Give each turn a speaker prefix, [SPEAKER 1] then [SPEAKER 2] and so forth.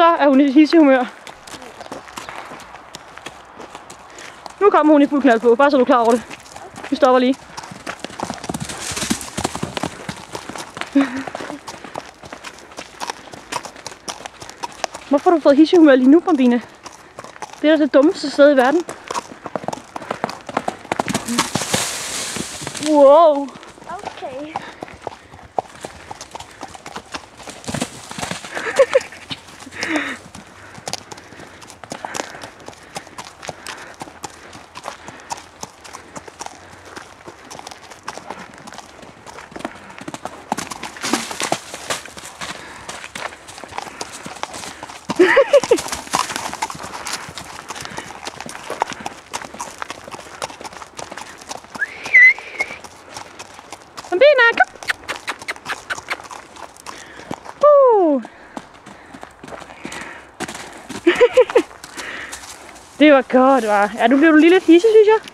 [SPEAKER 1] så er hun i hissehumør. Nu kommer hun i fuld knald på, bare så du er klar over det. Vi stopper lige. Hvorfor har du fået hissehumør lige nu, Bambina? Det er da det dummeste sted i verden. Wow.
[SPEAKER 2] Okay.
[SPEAKER 1] Bambina, kom! Det var godt, hva'? Ja, nu bliver du lige lidt hisse, synes jeg.